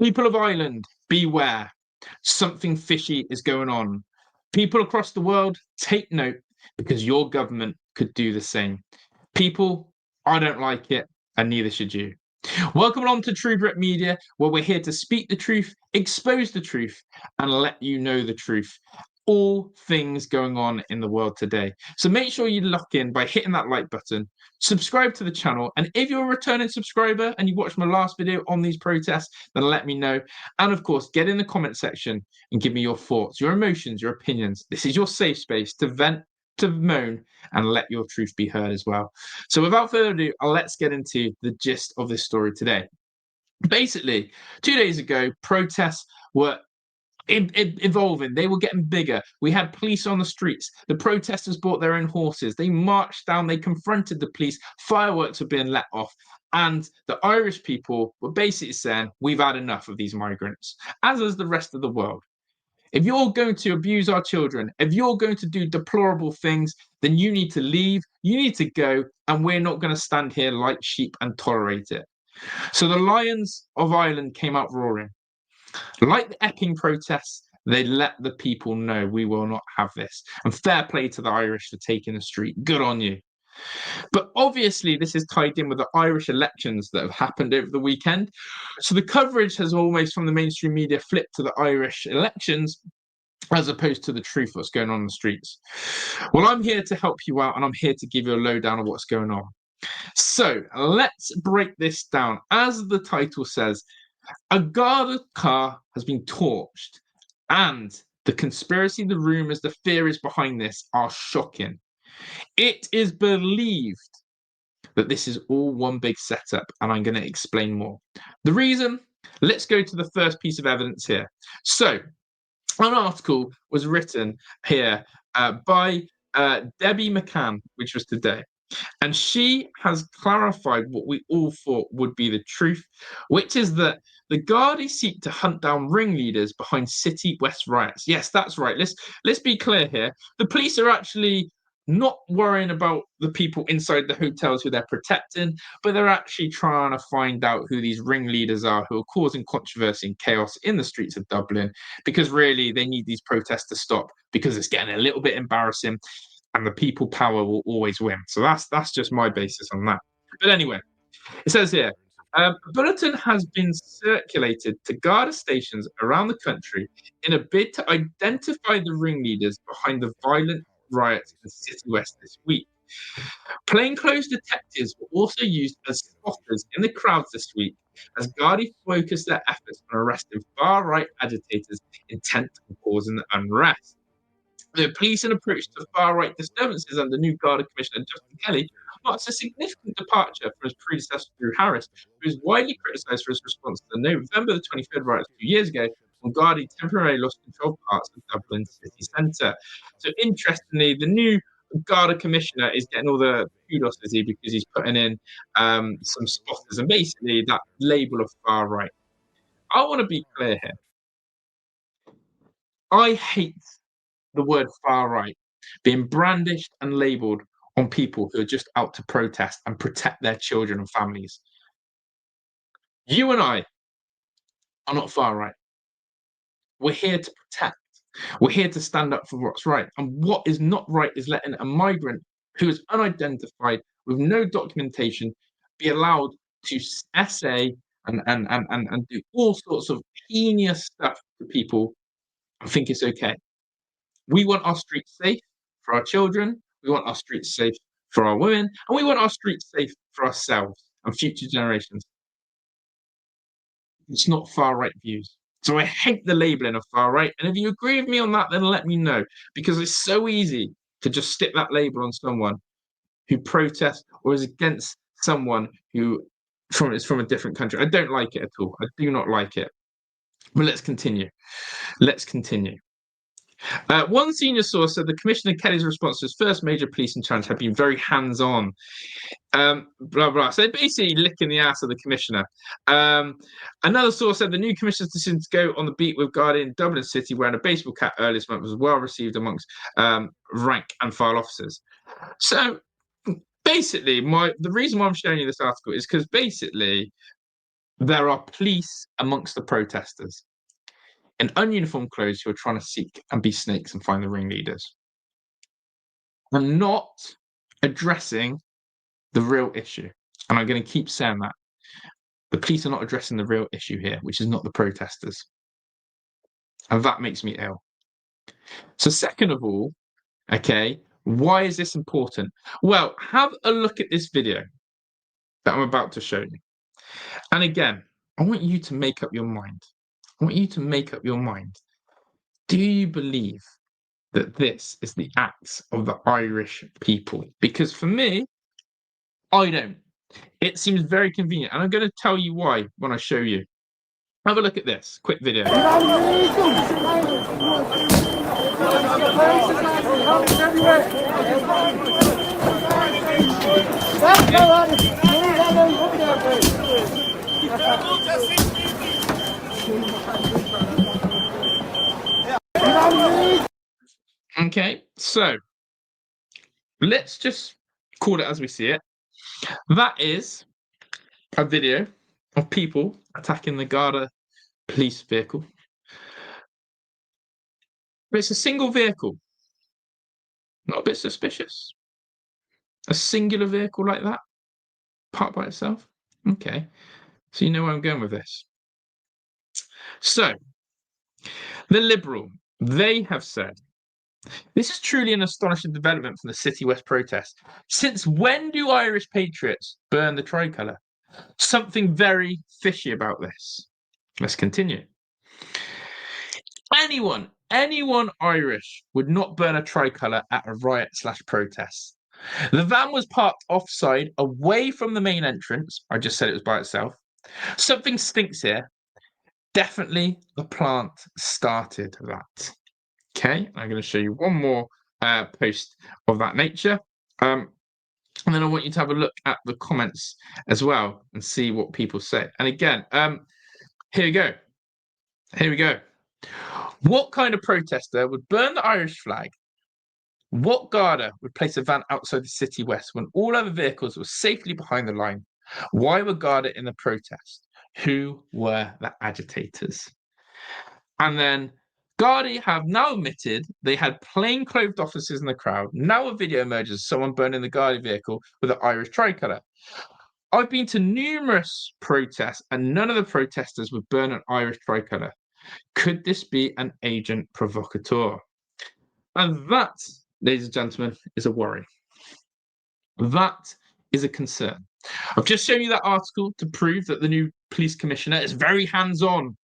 People of Ireland, beware. Something fishy is going on. People across the world, take note because your government could do the same. People, I don't like it, and neither should you. Welcome along to True Brit Media, where we're here to speak the truth, expose the truth, and let you know the truth. All things going on in the world today. So make sure you lock in by hitting that like button, subscribe to the channel, and if you're a returning subscriber and you watched my last video on these protests, then let me know. And of course, get in the comment section and give me your thoughts, your emotions, your opinions. This is your safe space to vent, to moan, and let your truth be heard as well. So without further ado, let's get into the gist of this story today. Basically, 2 days ago, protests were evolving. They were getting bigger. We had police on the streets. The protesters brought their own horses. They marched down. They confronted the police. Fireworks were being let off. And the Irish people were basically saying, we've had enough of these migrants, as is the rest of the world. If you're going to abuse our children, if you're going to do deplorable things, then you need to leave, you need to go, and we're not going to stand here like sheep and tolerate it. So the Lions of Ireland came out roaring. Like the Epping protests, they let the people know we will not have this. And fair play to the Irish for taking the street. Good on you. But obviously, this is tied in with the Irish elections that have happened over the weekend. So the coverage has almost from the mainstream media flipped to the Irish elections as opposed to the truth what's going on in the streets. Well, I'm here to help you out and I'm here to give you a lowdown of what's going on. So let's break this down. As the title says, a Garda car has been torched, and the conspiracy, the rumours, the theories behind this are shocking. It is believed that this is all one big setup, and I'm going to explain more. The reason, let's go to the first piece of evidence here. So, an article was written here by Debbie McCann, which was today. And she has clarified what we all thought would be the truth, which is that the Gardaí seek to hunt down ringleaders behind City West riots. Yes, that's right. Let's be clear here. The police are actually not worrying about the people inside the hotels who they're protecting, but they're actually trying to find out who these ringleaders are who are causing controversy and chaos in the streets of Dublin, because really they need these protests to stop because it's getting a little bit embarrassing and the people power will always win. So that's just my basis on that. But anyway, it says here, a bulletin has been circulated to Garda stations around the country in a bid to identify the ringleaders behind the violent riots in City West this week. Plainclothes detectives were also used as spotters in the crowds this week as Gardaí focused their efforts on arresting far-right agitators intent on causing unrest. The policing approach to far-right disturbances under new Garda Commissioner Justin Kelly marks a significant departure from his predecessor Drew Harris, who is widely criticised for his response to the November the 23rd riots 2 years ago when Gardaí temporarily lost control of parts of Dublin city centre. So interestingly, the new Garda Commissioner is getting all the kudos, is he, because he's putting in some spotters and basically that label of far-right. I want to be clear here. I hate the word far right being brandished and labelled on people who are just out to protest and protect their children and families. You and I are not far right. We're here to protect. We're here to stand up for what's right. And what is not right is letting a migrant who is unidentified with no documentation be allowed to essay and do all sorts of heinous stuff to people and think it's okay. We want our streets safe for our children. We want our streets safe for our women. And we want our streets safe for ourselves and future generations. It's not far-right views. So I hate the labeling of far-right. And if you agree with me on that, then let me know. Because it's so easy to just stick that label on someone who protests or is against someone who is from a different country. I don't like it at all. I do not like it. But let's continue. Let's continue. One senior source said the Commissioner Kelly's response to his first major policing challenge had been very hands-on. Blah, blah. So basically licking the ass of the Commissioner. Another source said the new Commissioner's decision to go on the beat with Garda in Dublin City wearing a baseball cap earlier this month was well received amongst rank and file officers. So basically, the reason why I'm showing you this article is because basically there are police amongst the protesters in ununiformed clothes who are trying to seek and be snakes and find the ringleaders. I'm not addressing the real issue. And I'm going to keep saying that. The police are not addressing the real issue here, which is not the protesters. And that makes me ill. So, second of all, okay, why is this important? Well, have a look at this video that I'm about to show you. And again, I want you to make up your mind. I want you to make up your mind. Do you believe that this is the acts of the Irish people? Because for me, I don't. It seems very convenient. And I'm going to tell you why when I show you. Have a look at this quick video. Okay, so let's just call it as we see it. That is a video of people attacking the Garda police vehicle. But it's a single vehicle. Not a bit suspicious. A singular vehicle like that, parked by itself. Okay, so you know where I'm going with this. So, the Liberal, they have said, this is truly an astonishing development from the City West protest. Since when do Irish patriots burn the tricolour? Something very fishy about this. Let's continue. Anyone Irish would not burn a tricolour at a riot/protest. The van was parked offside, away from the main entrance. I just said it was by itself. Something stinks here. Definitely the plant started that. Okay, I'm going to show you one more post of that nature. And then I want you to have a look at the comments as well and see what people say. And again, here we go. Here we go. What kind of protester would burn the Irish flag? What Garda would place a van outside the City West when all other vehicles were safely behind the line? Why were Garda in the protest? Who were the agitators? And then Gardaí have now admitted they had plainclothes officers in the crowd. Now a video emerges of someone burning the Gardaí vehicle with an Irish tricolour. I've been to numerous protests and none of the protesters would burn an Irish tricolour. Could this be an agent provocateur? And that, ladies and gentlemen, is a worry. That is a concern. I've just shown you that article to prove that the new police commissioner is very hands-on.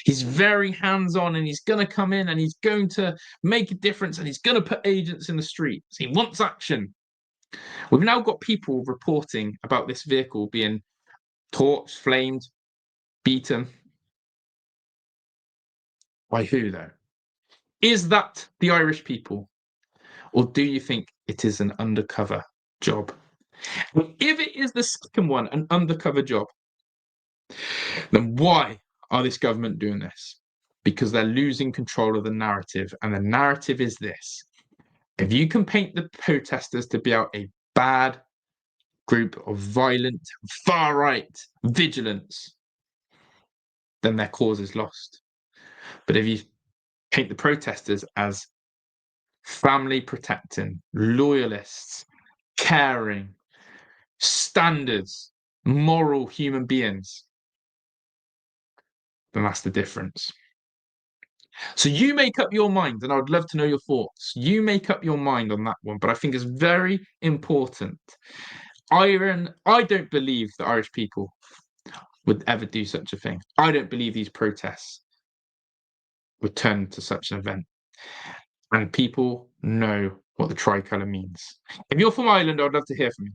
He's very hands-on and he's going to come in and he's going to make a difference and he's going to put agents in the streets. He wants action. We've now got people reporting about this vehicle being torched, flamed, beaten. By who, though? Is that the Irish people? Or do you think it is an undercover job? Well, if it is the second one, an undercover job, then why are this government doing this? Because they're losing control of the narrative. And the narrative is this. If you can paint the protesters to be out a bad group of violent, far-right vigilance, then their cause is lost. But if you paint the protesters as family protecting, loyalists, caring, standards, moral human beings, then that's the difference. So you make up your mind, and I would love to know your thoughts. You make up your mind on that one, but I think it's very important. I don't believe the Irish people would ever do such a thing. I don't believe these protests would turn to such an event. And people know what the tricolour means. If you're from Ireland, I'd love to hear from you.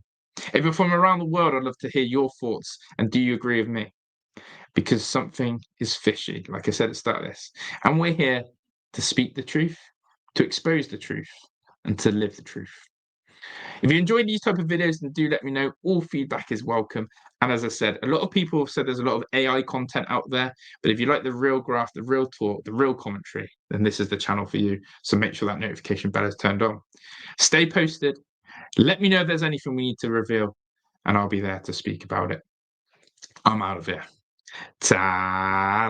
If you're from around the world, I'd love to hear your thoughts. And do you agree with me? Because something is fishy, like I said at the start of this. And we're here to speak the truth, to expose the truth, and to live the truth. If you enjoyed these type of videos, then do let me know. All feedback is welcome. And as I said, a lot of people have said there's a lot of AI content out there. But if you like the real graph, the real talk, the real commentary, then this is the channel for you. So make sure that notification bell is turned on. Stay posted. Let me know if there's anything we need to reveal, and I'll be there to speak about it. I'm out of here. Ta